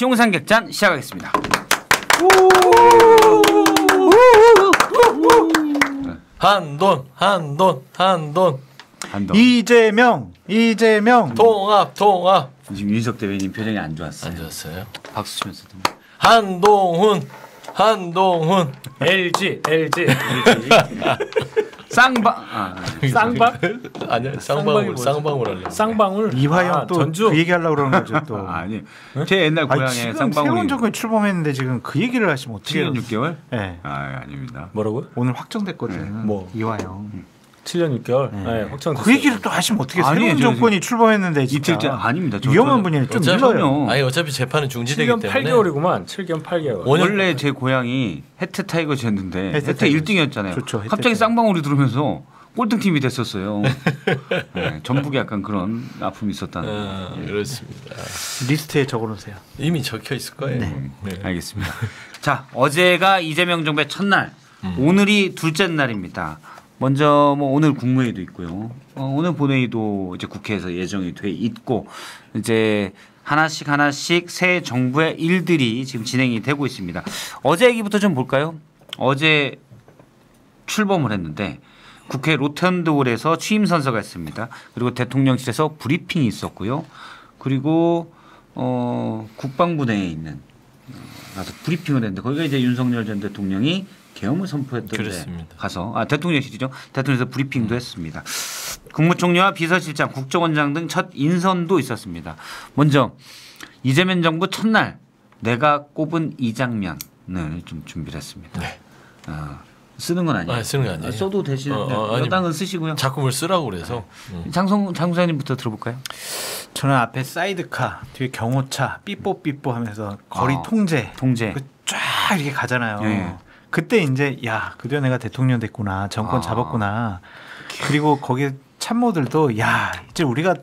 시용상객잔 시작하겠습니다. 한돈. 이재명. 통합. 지금 윤석 대변인 표정이 안 좋았어요. 안 좋았어요? 박수 치면서 좀. 한동훈. LG. 쌍방. 쌍방? 아니야. 쌍방울 할래. 쌍방울. 이화영 또 전주. 그 얘기하려고 그러는 거죠 또. 아니. 제 옛날 고향에 지금 쌍방울이. 새로운 정권이 출범했는데 지금 그 얘기를 하시면 어떻게 7년 6개월? 네. 아닙니다. 뭐라고요? 오늘 확정됐거든. 뭐? 이화영. 7년 6개월. 네, 확정됐어요. 그 얘기를 또 하시면 어떻게 아니, 새로운 정권이 출범했는데 진짜. 이틀째 아닙니다. 위험한 분이 좀 밀어요. 아니 어차피 재판은 중지되기 7년 때문에. 8개월이구만. 7년 8개월. 원래 제 고향이 해태 타이거즈였는데 해태 1등이었잖아요. 좋죠, 해태 갑자기 타이거. 쌍방울이 들어오면서 꼴등팀이 됐었어요. 네, 전북에 약간 그런 아픔이 있었다는. 그렇습니다. 리스트에 적어놓으세요. 이미 적혀 있을 거예요. 네. 알겠습니다. 자, 어제가 이재명 정부의 첫날, 오늘이 둘째 날입니다. 먼저 뭐 오늘 국무회의도 있고요. 오늘 본회의도 이제 국회에서 예정이 돼 있고 이제 하나씩 새 정부의 일들이 지금 진행이 되고 있습니다. 어제 얘기부터 좀 볼까요? 어제 출범을 했는데 국회 로텐드홀에서 취임 선서가 있습니다. 그리고 대통령실에서 브리핑이 있었고요. 그리고 국방부 내에 있는 가서 브리핑을 했는데 거기가 이제 윤석열 전 대통령이 계엄을 선포했던 데 가서 대통령실이죠. 대통령에서 브리핑도 했습니다. 국무총리와 비서실장, 국정원장 등 첫 인선도 있었습니다. 먼저 이재명 정부 첫날 내가 꼽은 이 장면을 좀 준비를 했습니다. 네. 쓰는 건 아니에요. 쓰는 거 아니에요. 써도 되시는데 여당은 쓰시고요. 작품을 쓰라고 그래서. 장소장님부터 들어볼까요? 저는 앞에 사이드카, 뒤에 경호차, 삐뽀삐뽀 하면서 거리 통제 쫙 이렇게 가잖아요. 네. 그때 이제 야 드디어 내가 대통령 됐구나, 정권 잡았구나. 그리고 거기 참모들도 야 이제 우리가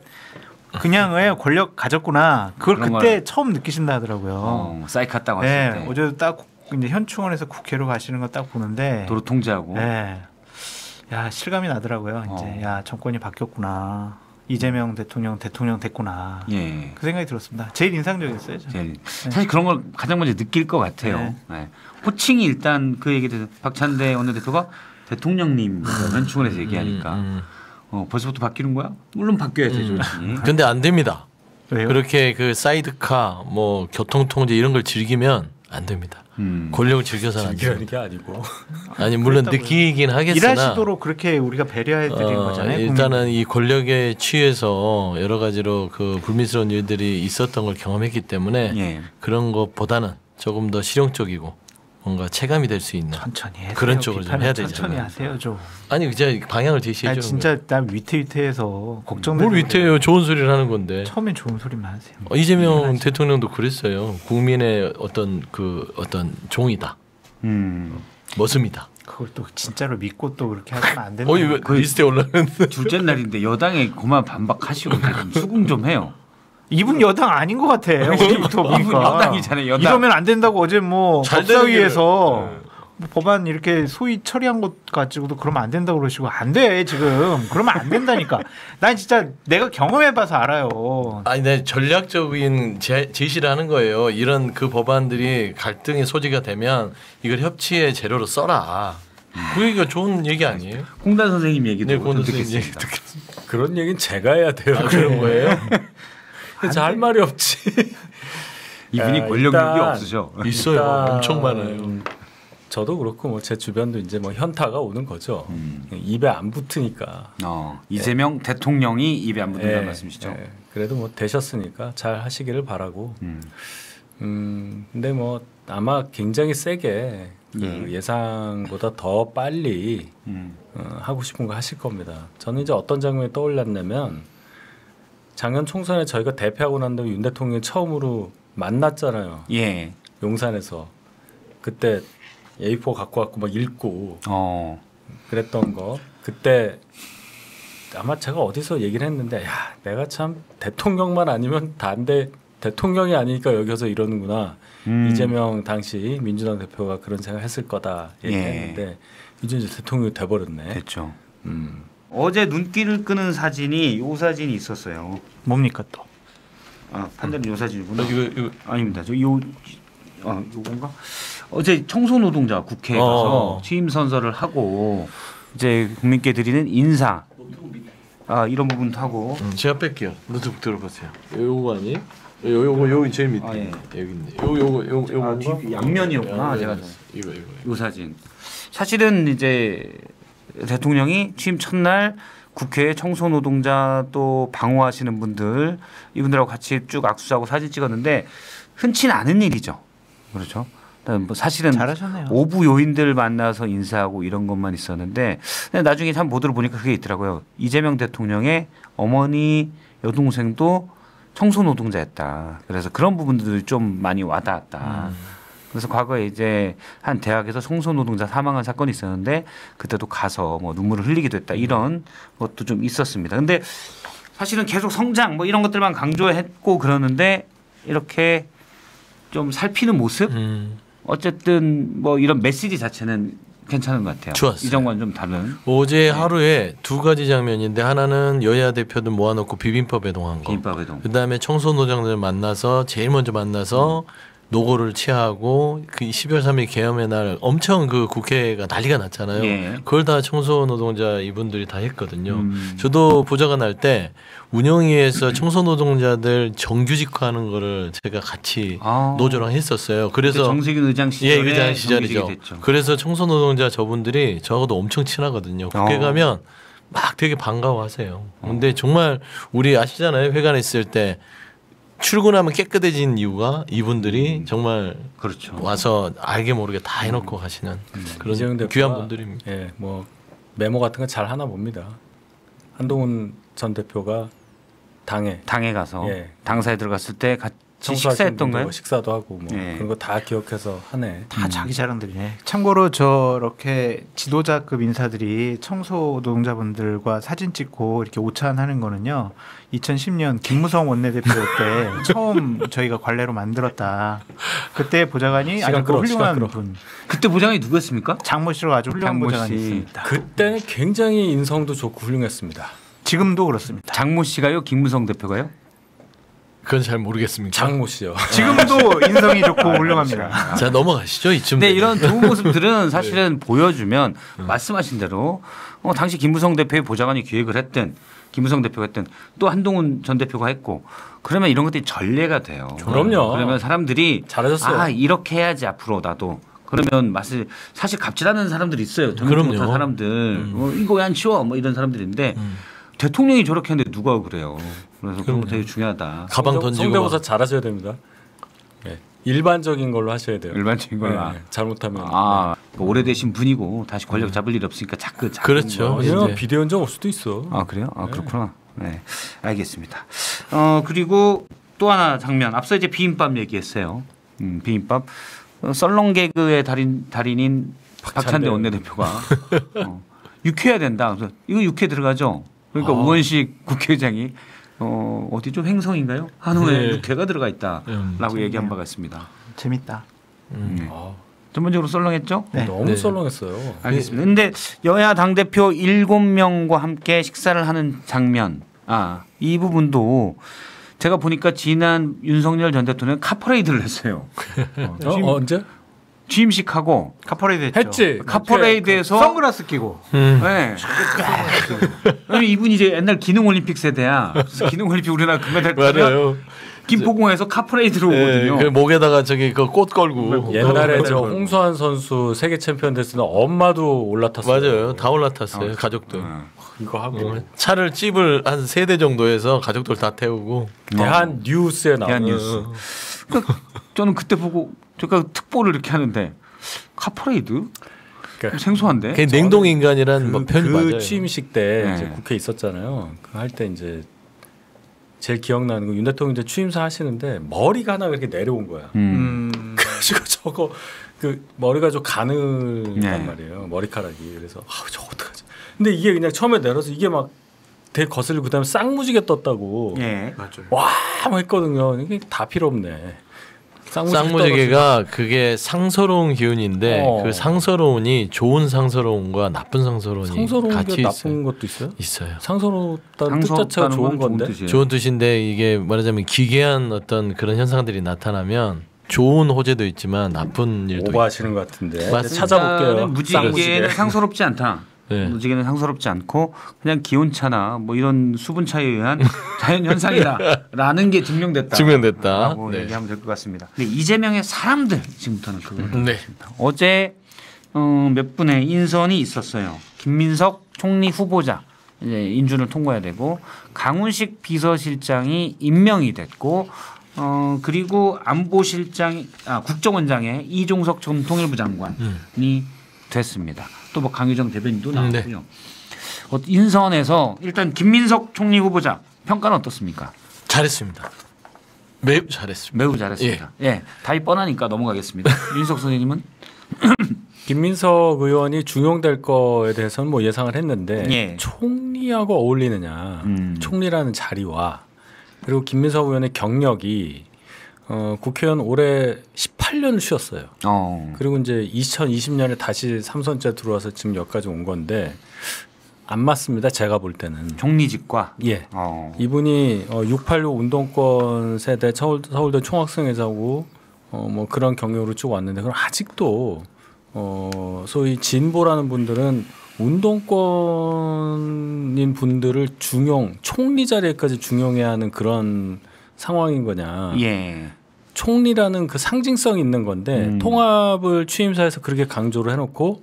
그냥 왜 권력 가졌구나. 그걸 그때 처음 느끼신다 하더라고요. 사이카 딱 왔을 때. 어제도 딱 이제 현충원에서 국회로 가시는 거 딱 보는데 도로 통제하고. 네. 야 실감이 나더라고요. 이제 야 정권이 바뀌었구나. 이재명 대통령 됐구나. 예. 그 생각이 들었습니다. 제일 인상적이었어요. 사실 그런 걸 가장 먼저 느낄 것 같아요. 네. 호칭이 일단 그 얘기도 박찬대 원내대표가 대통령님 현충원에서 얘기하니까 벌써부터 바뀌는 거야? 물론 바뀌어야죠. 근데 안 됩니다. 왜요? 그렇게 그 사이드카 뭐 교통통제 이런 걸 즐기면 안 됩니다. 권력을 즐겨서는 안 즐기는 됩니다. 게 아니고. 아니 물론 느끼긴 하겠으나 일하시도록 그렇게 우리가 배려해드린 거잖아요. 일단은 이 권력에 취해서 여러 가지로 그 불미스러운 일들이 있었던 걸 경험했기 때문에 그런 것보다는 조금 더 실용적이고 뭔가 체감이 될 수 있는 천천히 해세요. 그런 쪽으로 좀 해야 되잖아요. 천천히 하세요 좀. 아니 이제 방향을 제시해 주는 진짜 난 위태위태해서 걱정되는. 뭘 위태해요? 좋은 소리를 하는 건데. 처음엔 좋은 소리만 하세요. 이재명 대통령도 그랬어요. 국민의 어떤 종이다. 머슴이다. 그걸 또 진짜로 믿고 또 그렇게 하면 안 된다. 왜 리스트에 올라가는데. 둘째 날인데 여당에 그만 반박하시고 좀 수긍 좀 해요. 이분 여당 아닌 것 같아. 어제부터 보니까. 이분 여당이잖아요. 여당. 이러면 안 된다고 어제 뭐 잘 법사위에서 뭐 법안 이렇게 소위 처리한 것 가지고도 그러면 안 된다고 그러시고 안 돼 지금. 그러면 안 된다니까. 난 진짜 내가 경험해봐서 알아요. 아니, 내 전략적인 제시를 하는 거예요. 이런 그 법안들이 갈등의 소지가 되면 이걸 협치의 재료로 써라. 그 얘기가 좋은 얘기 아니에요? 공단 선생님 얘기도 공단 듣겠습니다. 선생님 얘기 그런 얘기는 제가 해야 돼요. 그런 거예요? 할 말이 없지. 이분이 권력력이 없으셔. 있어요. 엄청 많아요. 저도 그렇고 뭐 제 주변도 이제 뭐 현타가 오는 거죠. 입에 안 붙으니까. 이재명 대통령이 입에 안 붙는다는 말씀이시죠? 그래도 뭐 되셨으니까 잘 하시기를 바라고. 근데 뭐 아마 굉장히 세게 그 예상보다 더 빨리 하고 싶은 거 하실 겁니다. 저는 이제 어떤 장면이 떠올랐냐면 작년 총선에 저희가 대표하고 난 다음에 윤 대통령이 처음으로 만났잖아요. 예. 용산에서. 그때 A4 갖고 왔고 막 읽고 그랬던 거. 그때 아마 제가 어디서 얘기를 했는데 야 내가 참 대통령만 아니면 단대 대통령이 아니니까 여기서 이러는구나. 이재명 당시 민주당 대표가 그런 생각했을 거다 얘기했는데 이제 대통령이 돼버렸네. 됐죠. 어제 눈길을 끄는 사진이 이 사진이 있었어요. 뭡니까 또? 판단은 요 사진이구나. 이거 아닙니다. 요건가? 어제 청소노동자 국회에 가서 취임 선서를 하고 이제 국민께 드리는 인사. 이런 부분도 하고. 제가 뺄게요. 노트북 들어보세요. 요거 아니? 요거 제일 밑에. 예. 여기 있네. 요거 뒤 양면이었구나. 제가 요 사진. 사실은 이제 대통령이 취임 첫날 국회에 청소노동자 또 방호하시는 분들 이분들하고 같이 쭉 악수하고 사진 찍었는데 흔치는 않은 일이죠. 그렇죠. 뭐 사실은 잘하셨네요. 오부 요인들 만나서 인사하고 이런 것만 있었는데 나중에 참 보도를 보니까 그게 있더라고요. 이재명 대통령의 어머니 여동생도 청소노동자였다. 그래서 그런 부분들이 좀 많이 와닿았다. 그래서 과거에 이제 한 대학에서 청소노동자 사망한 사건이 있었는데 그때도 가서 뭐 눈물을 흘리기도 했다. 이런 것도 좀 있었습니다. 근데 사실은 계속 성장 뭐 이런 것들만 강조했고 그러는데 이렇게 좀 살피는 모습? 어쨌든 뭐 이런 메시지 자체는 괜찮은 것 같아요. 좋았어요. 이전과는 좀 다른. 어제 하루에 두 가지 장면인데 하나는 여야 대표들 모아놓고 비빔밥 회동한 거. 비빔밥 회동. 그다음에 청소노동자들 만나서 제일 먼저 만나서 노고를 취하고 그 12월 3일 계엄의 날 엄청 그 국회가 난리가 났잖아요. 예. 그걸 다 청소노동자 이분들이 다 했거든요. 저도 보좌관 할 때 운영위에서 청소노동자들 정규직화하는 거를 제가 같이 노조랑 했었어요. 그래서 정세균 의장 시절에 의장 시절이죠. 그래서 청소노동자 저분들이 저하고도 엄청 친하거든요. 국회 가면 막 되게 반가워하세요. 근데 정말 우리 아시잖아요. 회관에 있을 때 출근하면 깨끗해진 이유가 이분들이 정말 그렇죠. 와서 알게 모르게 다 해놓고 가시는 그런 귀한 분들입니다. 예, 뭐 메모 같은 거 잘 하나 봅니다. 한동훈 전 대표가 당에 가서 당사에 들어갔을 때 같이 식사했던가요? 식사도 하고 뭐 그런 거 다 기억해서 하네. 다 자기 자랑들이네. 참고로 저렇게 지도자급 인사들이 청소노동자분들과 사진 찍고 이렇게 오찬하는 거는요. 2010년 김무성 원내대표 때 처음 저희가 관례로 만들었다. 그때 보좌관이 아주 훌륭한 분. 그때 보좌관이 누구였습니까? 장모 씨로 아주 훌륭한 보좌관이 있습니다. 그때는 굉장히 인성도 좋고 훌륭했습니다. 지금도 그렇습니다. 장모 씨가요? 김무성 대표가요? 그건 잘 모르겠습니다. 장모 씨요. 지금도 인성이 좋고 훌륭합니다. 자 넘어가시죠 이쯤. 네 이런 좋은 모습들은 사실은 보여주면 말씀하신 대로 당시 김무성 대표의 보좌관이 기획을 했든 김무성 대표가 했든 또 한동훈 전 대표가 했고 그러면 이런 것들이 전례가 돼요. 그럼요. 그러면 사람들이 잘하셨어요. 이렇게 해야지 앞으로 나도. 그러면 사실 갑질하는 사람들이 있어요. 그럼요. 못한 사람들 이거 왜 안 치워? 뭐 이런 사람들인데 대통령이 저렇게 하는데 누가 그래요. 그래서 그런 거 되게 중요하다. 가방 던지고 성대모사 잘하셔야 됩니다. 네. 일반적인 걸로 하셔야 돼요. 일반적인 걸로. 잘못하면. 오래되신 분이고 다시 권력 잡을 일 없으니까 자꾸 그렇죠. 이제 비대위원 올 수도 있어. 그래요? 그렇구나. 네, 알겠습니다. 그리고 또 하나 장면. 앞서 이제 비빔밥 얘기했어요. 비빔밥. 썰렁 개그의 달인인 박찬대 원내대표가 육회해야 된다. 그래서 이거 육회 들어가죠. 그러니까 우원식 국회의장이 어디 좀 행성인가요? 한우에 육회가 들어가 있다라고 얘기한 바가 있습니다. 재밌다. 전반적으로 썰렁했죠? 네. 너무 썰렁했어요. 알겠습니다. 근데 여야 당대표 7명과 함께 식사를 하는 장면. 이 부분도 제가 보니까 지난 윤석열 전 대통령 카퍼레이드를 했어요. 언제? 취임식하고 카퍼레이드 했지. 카퍼레이드에서 선글라스 끼고. 네. 이분이 이제 옛날 기능올림픽 세대야. 기능올림픽 우리나라 금메달 따면 김포공항에서 카퍼레이드로 오거든요. 그 목에다가 저기 그 꽃 걸고. 옛날에 저 홍수환 선수 세계 챔피언 됐을 때 엄마도 올라탔어요. 맞아요. 다 올라탔어요. 가족들. 이거 하고 차를 찝을 한 3대 정도 해서 가족들 다 태우고. 대한 뉴스에 나온. 대한 뉴스. 그러니까 저는 그때 보고 제가 특보를 이렇게 하는데 카퍼레이드? 그러니까 생소한데? 그 냉동 인간이란 뭐 편이 맞아요. 취임식 때 이제 국회 있었잖아요. 그 할 때 이제 제일 기억나는 거 윤 대통령 이제 취임사 하시는데 머리가 하나 이렇게 내려온 거야. 그래가지고 저거 그 머리가 좀 가늘단 말이에요. 머리카락이. 그래서 저 어떡하지? 근데 이게 그냥 처음에 내려서 이게 막 되게 거슬리고 그다음에 쌍무지개 떴다고. 맞아요. 와, 막 했거든요. 이게 다 필요 없네. 쌍무지개가 그게 상서로운 기운인데 그 상서로운이 좋은 상서로운과 나쁜 상서로운이 상서로운 같이 게 있어요. 나쁜 것도 있어요? 있어요. 상서롭다는 뜻 자체가 좋은 건데. 좋은 뜻인데 이게 말하자면 기괴한 어떤 그런 현상들이 나타나면 좋은 호재도 있지만 나쁜 일도 오버하시는 것 같은데. 맞습니다. 찾아볼게요. 무지개는 상서롭지 않다. 네. 무지개는 상서롭지 않고 그냥 기온차나 뭐 이런 수분 차에 의한 자연 현상이다라는 게 증명됐다. 라고 네. 얘기하면 될 것 같습니다. 근데 이재명의 사람들 지금부터는 그걸 네. 어제 몇 분의 인선이 있었어요. 김민석 총리 후보자 이제 인준을 통과해야 되고 강훈식 비서실장이 임명이 됐고 그리고 국정원장의 이종석 전 통일부 장관이 됐습니다. 또 뭐 강유정 대변인도 나왔고요. 인선에서 일단 김민석 총리 후보자 평가는 어떻습니까? 잘했습니다. 매우 잘했습니다. 매우 잘했습니다. 예, 답이 뻔하니까 넘어가겠습니다. 윤석 선생님은 김민석 의원이 중용될 거에 대해서는 뭐 예상을 했는데 예. 총리하고 어울리느냐, 총리라는 자리와 그리고 김민석 의원의 경력이 국회의원 올해 18년을 쉬었어요. 그리고 이제 2020년에 다시 3선째 들어와서 지금 여기까지 온 건데 안 맞습니다. 제가 볼 때는. 총리직과. 예. 이분이 686 운동권 세대 서울대 총학생회장고 뭐 그런 경력으로 쭉 왔는데 그럼 아직도 소위 진보라는 분들은 운동권인 분들을 총리 자리에까지 중용해야 하는 그런 상황인 거냐. 예. 총리라는 그 상징성이 있는 건데 통합을 취임사에서 그렇게 강조를 해놓고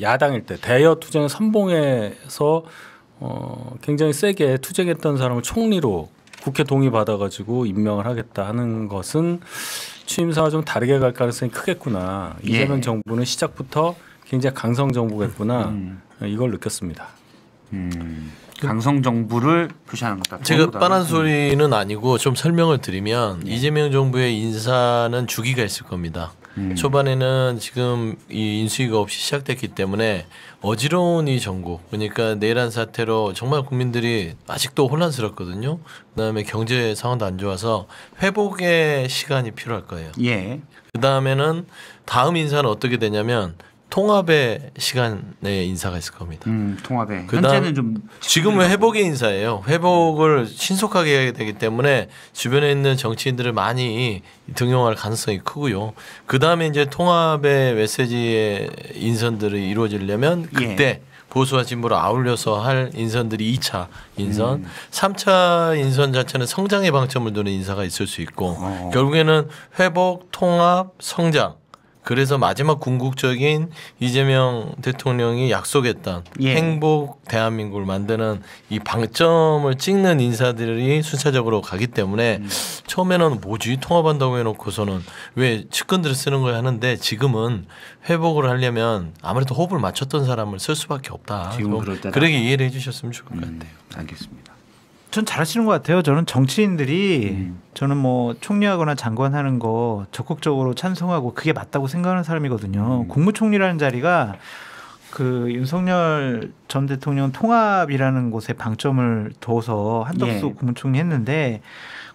야당일 때 대여 투쟁 선봉에서 굉장히 세게 투쟁했던 사람을 총리로 국회 동의 받아가지고 임명을 하겠다 하는 것은 취임사와 좀 다르게 갈 가능성이 크겠구나. 예. 이재명 정부는 시작부터 굉장히 강성 정부겠구나. 이걸 느꼈습니다. 강성 정부를 표시하는 거다. 제가 뻔한 소리는 아니고 좀 설명을 드리면 이재명 정부의 인사는 주기가 있을 겁니다. 초반에는 지금 이 인수위가 없이 시작됐기 때문에 어지러운 이 전국 그러니까 내란 사태로 정말 국민들이 아직도 혼란스럽거든요. 그다음에 경제 상황도 안 좋아서 회복의 시간이 필요할 거예요. 예. 그다음에는 다음 인사는 어떻게 되냐면 통합의 시간에 인사가 있을 겁니다. 통합에. 그다음 현재는 좀 지금은 회복의 인사예요. 회복을 신속하게 해야 되기 때문에 주변에 있는 정치인들을 많이 등용할 가능성이 크고요. 그다음에 이제 통합의 메시지의 인선들이 이루어지려면 그때 보수와 진보를 아울러서 할 인선들이 2차 인선, 3차 인선 자체는 성장의 방점을 두는 인사가 있을 수 있고 결국에는 회복, 통합, 성장 그래서 마지막 궁극적인 이재명 대통령이 약속했던 행복 대한민국을 만드는 이 방점을 찍는 인사들이 순차적으로 가기 때문에 처음에는 뭐지 통합한다고 해놓고서는 왜 측근들을 쓰는 거야 하는데 지금은 회복을 하려면 아무래도 호흡을 맞췄던 사람을 쓸 수밖에 없다. 지금 그럴 때다. 그렇게 이해를 해주셨으면 좋을 것 같아요. 알겠습니다. 전 잘하시는 것 같아요. 저는 정치인들이 저는 뭐 총리하거나 장관하는 거 적극적으로 찬성하고 그게 맞다고 생각하는 사람이거든요. 국무총리라는 자리가 그 윤석열 전 대통령 통합이라는 곳에 방점을 둬서 한덕수 국무총리 했는데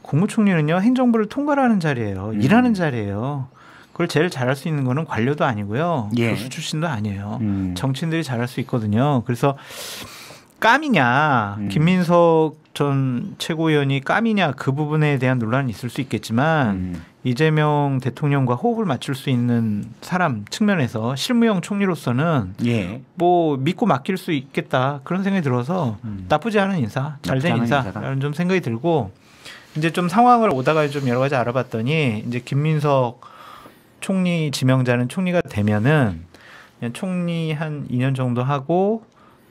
국무총리는요 행정부를 통과하는 자리예요. 일하는 자리예요. 그걸 제일 잘할 수 있는 거는 관료도 아니고요. 교수 출신도 아니에요. 정치인들이 잘할 수 있거든요. 그래서 깜이냐 김민석 전 최고위원이 깜이냐 그 부분에 대한 논란이 있을 수 있겠지만 이재명 대통령과 호흡을 맞출 수 있는 사람 측면에서 실무형 총리로서는 뭐 믿고 맡길 수 있겠다 그런 생각이 들어서 나쁘지 않은 인사, 잘된 인사라는 좀 생각이 들고 이제 좀 상황을 오다가 좀 여러 가지 알아봤더니 이제 김민석 총리 지명자는 총리가 되면은 그냥 총리 한 2년 정도 하고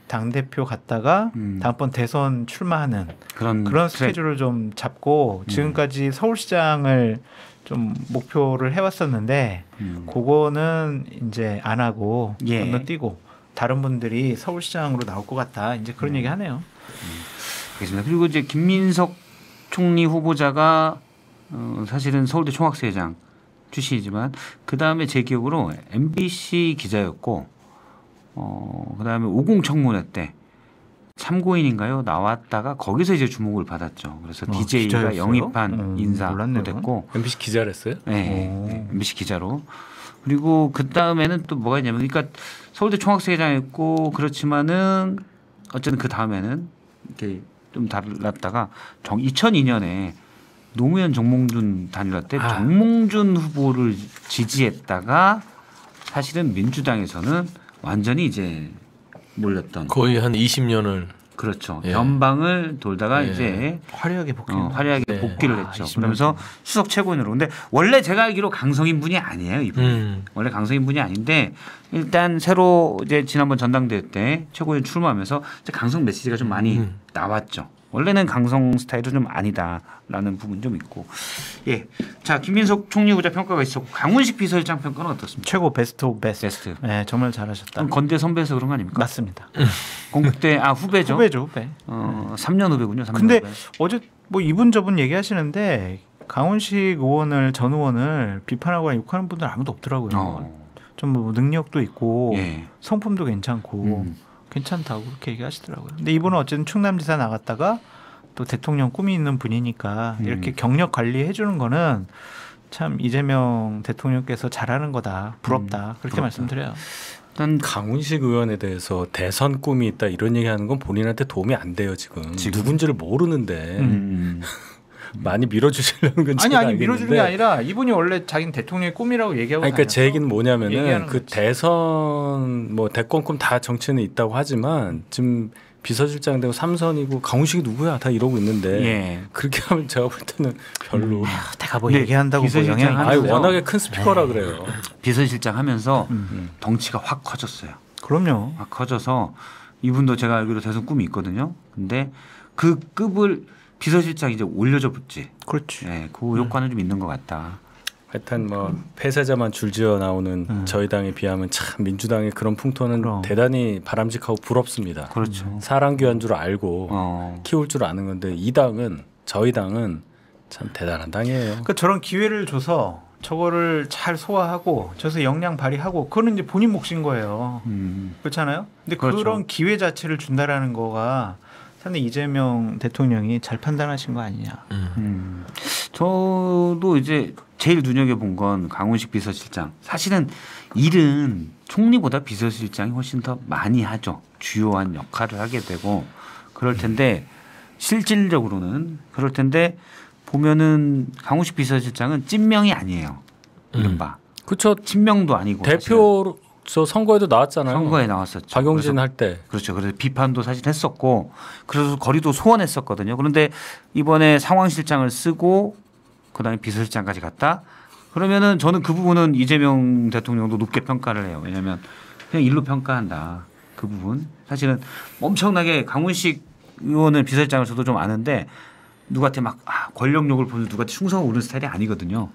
당대표 갔다가 다음번 대선 출마하는 그런 스케줄을 좀 잡고 지금까지 서울시장을 좀 목표를 해왔었는데 그거는 이제 안 하고 건너뛰고 다른 분들이 서울시장으로 나올 것 같다 이제 그런 얘기 하네요. 알겠습니다. 그리고 이제 김민석 총리 후보자가 사실은 서울대 총학생회장 출신이지만 그 다음에 제 기억으로 MBC 기자였고 그다음에 50 청문회 때 참고인인가요? 나왔다가 거기서 이제 주목을 받았죠. 그래서 DJ가 기자였어요? 영입한 인사도 몰랐네요. 됐고, MBC 기자를 했어요? 네, MBC 기자로. 그리고 그 다음에는 또 뭐가 있냐면, 그러니까 서울대 총학생회장했고 그렇지만은 어쨌든 그 다음에는 이렇게 좀 달랐다가 2002년에 노무현 정몽준 단일화 때 정몽준 후보를 지지했다가 사실은 민주당에서는 완전히 이제 몰렸던 거의 한 20년을 그렇죠. 예. 변방을 돌다가 예. 이제 화려하게 화려하게 네. 복귀를 와, 했죠. 20년 그러면서 수석 최고위원으로. 근데 원래 제가 알기로 강성인 분이 아니에요. 이분 원래 강성인 분이 아닌데 일단 새로 이제 지난번 전당대회 때 최고위원 출마하면서 이제 강성 메시지가 좀 많이 나왔죠. 원래는 강성 스타일은 좀 아니다라는 부분 좀 있고. 예. 자, 김민석 총리 후보자 평가가 있었고 강훈식 비서실장 평가는 어떻습니까? 최고 베스트 오브 베스트. 베스트. 네, 정말 잘하셨다. 그럼 건대 선배에서 그런 거 아닙니까? 맞습니다. 공국대 후배죠. 후배죠, 후배. 3년 후배군요. 3년 근데 후배. 어제 뭐 이분 저분 얘기하시는데 강훈식 의원을 전 의원을 비판하거나 욕하는 분들 아무도 없더라고요. 좀 뭐 능력도 있고 예. 성품도 괜찮고 괜찮다고 그렇게 얘기하시더라고요. 근데 이분은 어쨌든 충남지사 나갔다가 또 대통령 꿈이 있는 분이니까 이렇게 경력 관리해 주는 거는 참 이재명 대통령께서 잘하는 거다. 부럽다. 그렇게 부럽다. 말씀드려요. 일단 강훈식 의원에 대해서 대선 꿈이 있다 이런 얘기하는 건 본인한테 도움이 안 돼요 지금. 누군지를 모르는데 많이 밀어주시려는 건 제가 아니 밀어주는 게 알겠는데. 아니라 이분이 원래 자기는 대통령의 꿈이라고 얘기하고 아니, 그러니까 제 얘기는 뭐냐면은 얘기하는 그 거지. 대선 뭐 대권 꿈 다 정치는 있다고 하지만 지금 비서실장 되고 삼선이고 강훈식이 누구야 다 이러고 있는데 예. 그렇게 하면 제가 볼 때는 별로. 내가 뭐 근데 얘기한다고 뭐 비서실장 영향이 하면서 아니 하면서 워낙에 큰 스피커라 그래요. 비서실장 하면서 덩치가 확 커졌어요. 그럼요. 확 커져서 이분도 제가 알기로 대선 꿈이 있거든요. 근데 그 급을 비서실장 이제 올려줘 붙지. 그렇지. 네, 그 효과는 좀 있는 것 같다. 하여튼 뭐 폐쇄자만 줄지어 나오는 저희 당에 비하면 참 민주당의 그런 풍토는 그럼. 대단히 바람직하고 부럽습니다. 그렇죠. 사람 귀한 줄 알고 키울 줄 아는 건데 이 당은 저희 당은 참 대단한 당이에요. 그러니까 저런 기회를 줘서 저거를 잘 소화하고 저서 역량 발휘하고 그거는 이제 본인 몫인 거예요. 그렇잖아요. 근데 그렇죠. 그런 기회 자체를 준다라는 거가 상당히 이재명 대통령이 잘 판단하신 거 아니냐. 저도 이제 제일 눈여겨본 건 강훈식 비서실장. 사실은 일은 총리보다 비서실장이 훨씬 더 많이 하죠. 주요한 역할을 하게 되고 그럴 텐데 실질적으로는 그럴 텐데 보면은 강훈식 비서실장은 찐명이 아니에요. 이른바. 그렇죠. 친명도 아니고 대표로 저 선거에도 나왔잖아요. 선거에 나왔었죠. 박용진 그래서 할 때. 그렇죠. 그래서 비판도 사실 했었고 그래서 거리도 소원했었거든요. 그런데 이번에 상황실장을 쓰고 그다음에 비서실장까지 갔다. 그러면은 저는 그 부분은 이재명 대통령도 높게 평가를 해요. 왜냐하면 그냥 일로 평가한다. 그 부분 사실은 엄청나게 강훈식 의원은 비서실장을 저도 좀 아는데 누구한테 막 권력욕을 보면서 누구한테 충성을 오르는 스타일이 아니거든요.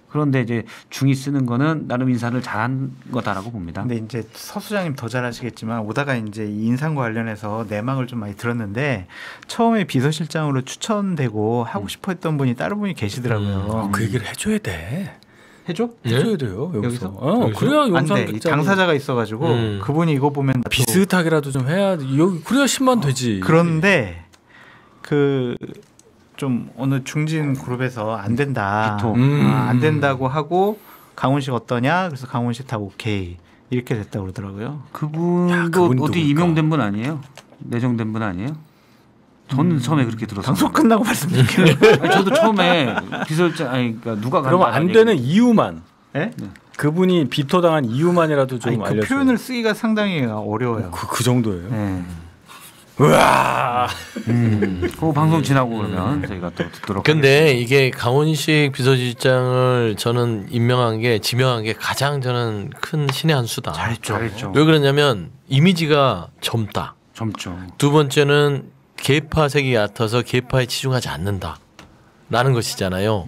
그런데 이제 중이 쓰는 거는 나름 인사를 잘한 거다라고 봅니다. 근데 이제 서 소장님 더 잘하시겠지만 오다가 이제 이 인상과 관련해서 내막을 좀 많이 들었는데 처음에 비서실장으로 추천되고 하고 싶어했던 분이 다른 분이 계시더라고요. 그 얘기를 해줘야 돼. 해줘? 해줘야 돼요. 여기서. 여기서? 그래야 안 영상 돼. 이 당사자가 있어가지고 그분이 이거 보면 또 비슷하게라도 좀 해야 여기 그래야 10만 되지. 그런데 그 좀 어느 중진 그룹에서 안 된다. 비토. 안 된다고 하고 강훈식 어떠냐? 그래서 강훈식 다 오케이 이렇게 됐다고 그러더라고요. 그분도 그분이 어디 누굴까? 임용된 분 아니에요? 내정된 분 아니에요? 저는 처음에 그렇게 들었어요. 방송 끝나고 말씀드릴게요. 아니, 저도 처음에 비서실장 그러니까 누가 그러면 안 되는 이유만. 네? 그분이 비토당한 이유만이라도 좀 아니, 그 알려줘요. 표현을 쓰기가 상당히 어려워요. 그 정도예요. 네. 우와. 그 방송 지나고 그러면 저희가 또 듣도록. 근데 이게 강훈식 비서실장을 저는 임명한 게 지명한 게 가장 저는 큰 신의 한 수다. 잘했죠. 왜 그러냐면 이미지가 젊다. 젊죠. 두 번째는 계파색이 얕아서 계파에 치중하지 않는다. 라는 것이잖아요.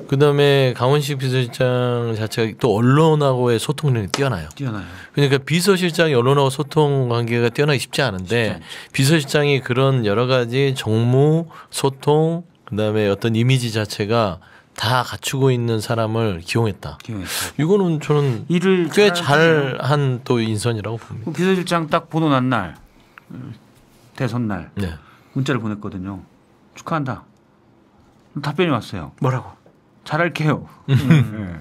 그다음에 강훈식 비서실장 자체가 또 언론하고의 소통력이 뛰어나요. 뛰어나요. 그러니까 비서실장이 언론하고 소통 관계가 뛰어나기 쉽지 않은데 비서실장이 그런 여러 가지 정무, 소통, 그다음에 어떤 이미지 자체가 다 갖추고 있는 사람을 기용했다. 이거는 저는 일을 꽤 잘한 또 인선이라고 봅니다. 비서실장 딱 보도 난 날 대선날 네. 문자를 보냈거든요. 축하한다. 답변이 왔어요. 뭐라고? 잘할게요. 네.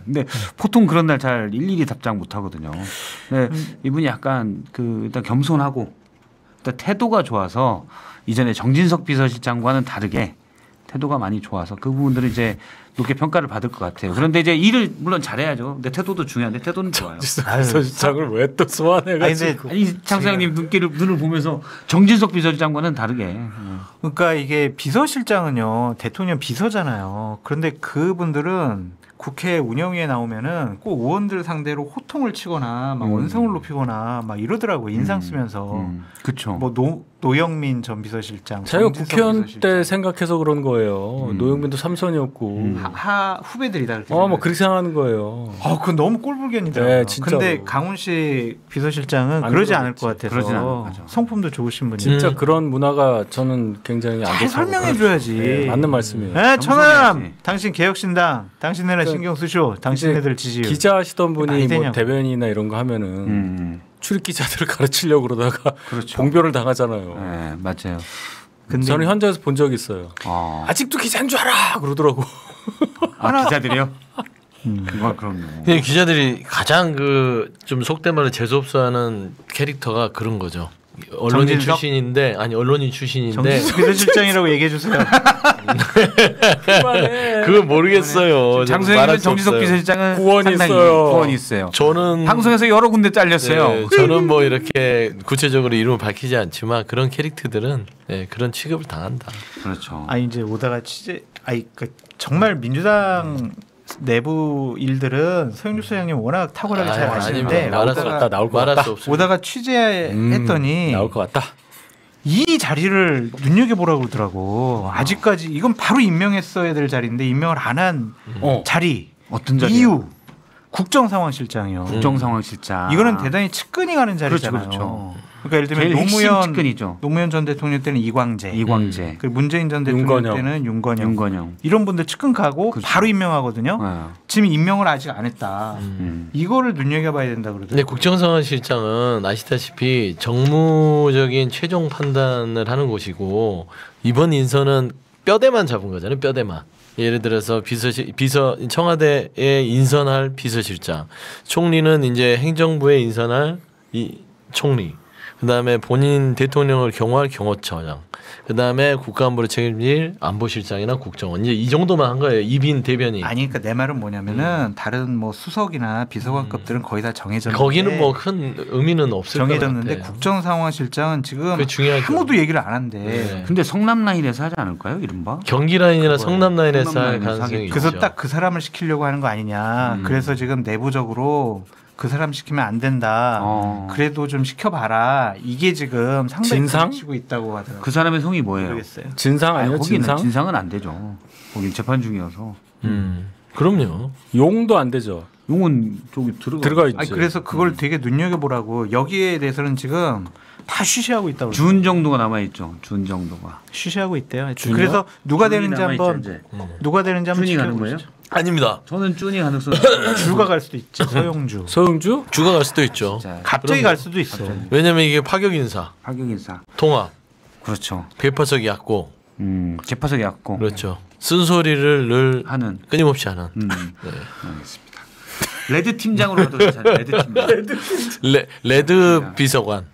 근데 보통 그런 날 잘 일일이 답장 못 하거든요. 근데 이분이 약간 그 일단 겸손하고 일단 태도가 좋아서 이전에 정진석 비서실장과는 다르게 태도가 많이 좋아서 그 부분들은 이제 높게 평가를 받을 것 같아요. 그런데 이제 일을 물론 잘해야죠. 근데 태도도 중요한데 태도는 좋아요. 비서실장을 왜 또 소환해가지고? 아니 장사장님 눈을 보면서 정진석 비서실장과는 다르게. 그러니까 이게 비서실장은요 대통령 비서잖아요. 그런데 그분들은 국회 운영위에 나오면은 꼭 의원들 상대로 호통을 치거나 막 원성을 높이거나 막 이러더라고요. 인상 쓰면서. 그렇죠. 뭐 노영민 전 비서실장. 자기가 국회의원 때 생각해서 그런 거예요. 노영민도 삼선이었고. 후배들이다. 뭐 그렇게 생각하는 거예요. 그건 너무 꼴불견이더라고요. 네, 진짜로. 근데 강훈식 비서실장은 그러지 않을 것 같아서. 그러진 않을 거죠. 성품도 좋으신 분이. 진짜 그런 문화가 저는 굉장히 안 잘 좋다고 설명해줘야지. 네, 맞는 말씀이에요. 네, 천하람, 겸손해야지. 당신 개혁신당, 당신네나 신경 쓰쇼, 당신네들 지지요. 기자 하시던 분이 많이 뭐 되냐고. 대변인이나 이런 거 하면은 출입 기자들을 가르치려고 그러다가 그렇죠. 봉변을 당하잖아요. 네, 맞아요. 근데 저는 현장에서 본 적이 있어요. 아, 아직도 기자인 줄 알아 그러더라고. 기자들이요? 그럼요. 근데 기자들이 가장 그 좀 속된 말로 재수없어하는 캐릭터가 그런 거죠. 언론인 정진석? 출신인데 아니 언론인 출신인데 정진석 비서실장이라고 얘기해 주세요. 그거 모르겠어요. 장소영은 말할 수 정진석 없어요. 비서실장은 구원이 상당히 있어요. 구원이 있어요. 저는 방송에서 여러 군데 잘렸어요. 네, 저는 뭐 이렇게 구체적으로 이름을 밝히지 않지만 그런 캐릭터들은 네, 그런 취급을 당한다. 그렇죠. 아니 이제 오다가 그 정말 민주당 내부 일들은 서영주 소장님 워낙 탁월하게 잘 아시는데 말할 수 오다가- 없다. 나올 것 말할 같다. 수 없습니다. 오다가 취재했더니 나올 것 같다. 이 자리를 눈여겨보라고 그러더라고. 아직까지 이건 바로 임명했어야 될 자리인데 임명을 안 한 자리. 어떤 자리? 이유. 국정상황실장이요. 국정상황실장. 이거는 대단히 측근이 가는 자리잖아요. 그렇죠. 그러니까 예를 들면 제일 핵심 측근이죠. 노무현 전 대통령 때는 이광재, 이광재, 그리고 문재인 전 대통령 윤건영. 때는 윤건영. 윤건영. 이런 분들 측근 가고 그렇죠. 바로 임명하거든요. 네. 지금 임명을 아직 안 했다. 이거를 눈여겨봐야 된다 근데 그러더라고요. 국정상황실장은 아시다시피 정무적인 최종 판단을 하는 곳이고 이번 인선은 뼈대만 잡은 거잖아요. 뼈대만. 예를 들어서 청와대에 인선할 비서실장, 총리는 이제 행정부에 인선할 이 총리, 그다음에 본인 대통령을 경호할 경호처장, 그다음에 국가안보를 책임질 안보실장이나 국정원 이제 이 정도만 한 거예요. 이빈 대변인. 아니 그러니까 내 말은 뭐냐면은 다른 뭐 수석이나 비서관급들은 거의 다 정해졌는데 거기는 뭐 큰 의미는 없을 것 정해졌는데 같아요. 국정상황실장은 지금 그게 중요하죠. 아무도 얘기를 안 한대. 네. 근데 성남 라인에서 하지 않을까요? 이른바? 경기 라인이나 성남 라인에서 성남 할 라인에서 가능성이 하겠죠. 있죠. 그래서 딱 그 사람을 시키려고 하는 거 아니냐. 그래서 지금 내부적으로 그 사람 시키면 안 된다. 그래도 좀 시켜봐라. 이게 지금 상당히 진상? 부딪히고 있다고 하더라고요. 그 사람의 성이 뭐예요? 모르겠어요. 진상 아니에요? 거기는 진상? 진상은 안 되죠. 거기 재판 중이어서. 그럼요. 용도 안 되죠. 용은 저기 들어가 있지. 아니, 그래서 그걸 되게 눈여겨보라고. 여기에 대해서는 지금 다 쉬쉬하고 있다고. 준 정도가 남아 있죠. 준 정도가. 쉬쉬하고 있대요. 준이요? 그래서 누가 되는지 준이 남아있죠, 한번 이제. 누가 되는지 한번 준이 가는 지켜보시죠. 거예요? 아닙니다. 저는 준이 가능성. 주가 갈 수도 있지. 서영주. 서영주? 주가 갈 수도 있죠. 자, 갑자기 갈 수도 있어. 왜냐면 이게 파격 인사, 파격 인사. 통합, 그렇죠. 개파적 약고, 재파석이 약고 그렇죠. 쓴소리를 늘 하는. 끊임없이 하는. 네. 알겠습니다. 레드 팀장으로 가도 괜찮아요. 레드 팀장. 레드 비서관,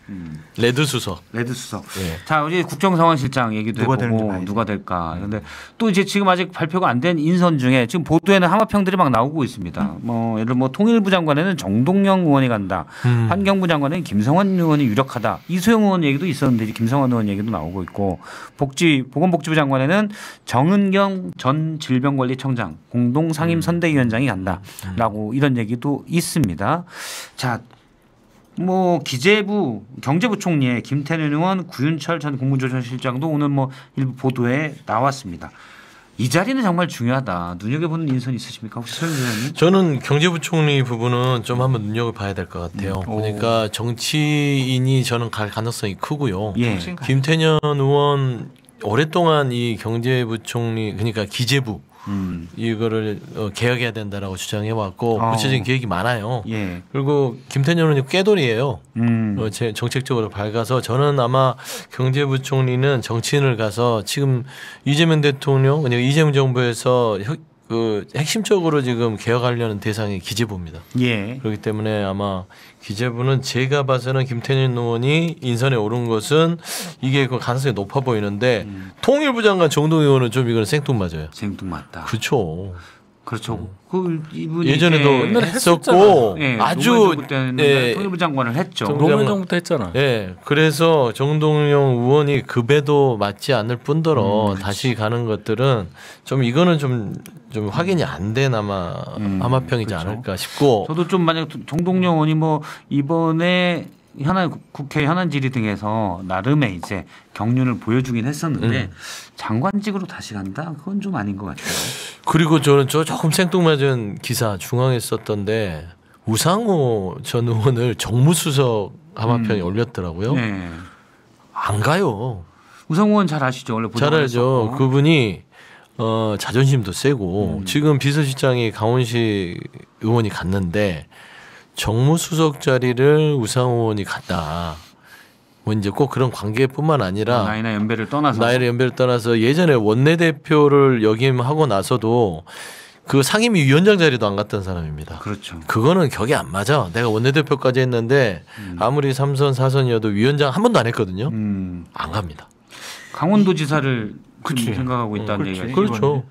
레드 수석. 레드 수석. 예. 자, 이제 국정상황실장 얘기도 누가 되는지 해보고 봐야죠. 누가 될까. 근데 또 이제 지금 아직 발표가 안 된 인선 중에 지금 보도에는 하마평들이 막 나오고 있습니다. 뭐 예를 들어 뭐 통일부 장관에는 정동영 의원이 간다. 환경부 장관에는 김성환 의원이 유력하다. 이소영 의원 얘기도 있었는데 김성환 의원 얘기도 나오고 있고 보건복지부 장관에는 정은경 전 질병관리청장 공동 상임 선대위원장이 간다라고 이런 얘기도 있습니다. 자. 뭐 기재부 경제부총리의 김태년 의원 구윤철 전 국무조정실장도 오늘 뭐 일부 보도에 나왔습니다. 이 자리는 정말 중요하다. 눈여겨보는 인선 있으십니까? 혹시 서영 의원님? 저는 경제부총리 부분은 좀 한번 눈여겨봐야 될 것 같아요. 그러니까 정치인이 저는 갈 가능성이 크고요. 예. 김태년 의원 오랫동안 이 경제부총리 그러니까 기재부 이거를 개혁해야 된다라고 주장해 왔고 구체적인 계획이 많아요. 예. 그리고 김태년 의원이 꾀돌이에요. 정책적으로 밝아서 저는 아마 경제부총리는 정치인을 가서 지금 이재명 대통령, 이재명 정부에서 그 핵심적으로 지금 개혁하려는 대상이 기재부입니다. 예. 그렇기 때문에 아마 기재부는 제가 봐서는 김태년 의원이 인선에 오른 것은 이게 그 가능성이 높아 보이는데 통일부 장관 정동영 의원은 좀 이거는 생뚱맞아요. 생뚱맞다. 그렇죠. 그렇죠. 그 이분이 예전에도 했었고 예, 아주 통일부 장관을 했죠. 노무현 정부 때 했잖아. 예, 그래서 정동영 의원이 급에도 맞지 않을 뿐더러 다시 가는 것들은 좀 이거는 좀 확인이 안 된 아마 하마평이지 그렇죠. 않을까 싶고. 저도 좀 만약 정동영 의원이 뭐 이번에 국회 현안 질의 등에서 나름의 이제 경륜을 보여주긴 했었는데 장관직으로 다시 간다? 그건 좀 아닌 것 같아요. 그리고 저는 조금 생뚱맞은 기사 중앙에 썼던데 우상호 전 의원을 정무수석 하마평에 올렸더라고요. 네. 안 가요. 우상호 의원 잘 아시죠? 원래 잘 알죠. 그분이 자존심도 세고 지금 비서실장이 강원식 의원이 갔는데 정무수석 자리를 우상호 의원이 갔다. 뭐 이제 꼭 그런 관계뿐만 아니라 나이나 연배를 떠나서 예전에 원내대표를 역임하고 나서도 그 상임위 위원장 자리도 안 갔던 사람입니다. 그렇죠. 그거는 격이 안 맞아. 내가 원내대표까지 했는데 아무리 3선 4선이어도 위원장 한 번도 안 했거든요. 안 갑니다. 강원도지사를 생각하고 있다는 얘기가 있죠. 그렇죠.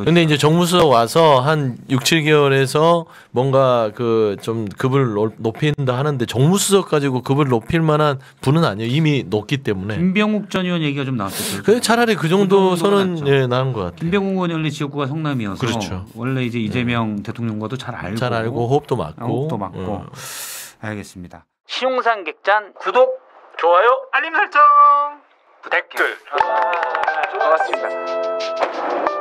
근데 이제 정무수석 와서 한 6, 7개월에서 뭔가 그 좀 급을 높인다 하는데 정무수석 가지고 급을 높일 만한 분은 아니에요. 이미 높기 때문에. 김병욱 전 의원 얘기가 좀 나왔었어요. 그래 차라리 그 정도 선은 나은 것 같아요. 김병욱 의원 원래 지역구가 성남이어서 그렇죠. 원래 이제 이재명 대통령과도 잘 알고 호흡도 맞고. 알겠습니다. 신용상 객잔 구독, 좋아요, 알림 설정, 댓글. 고맙습니다.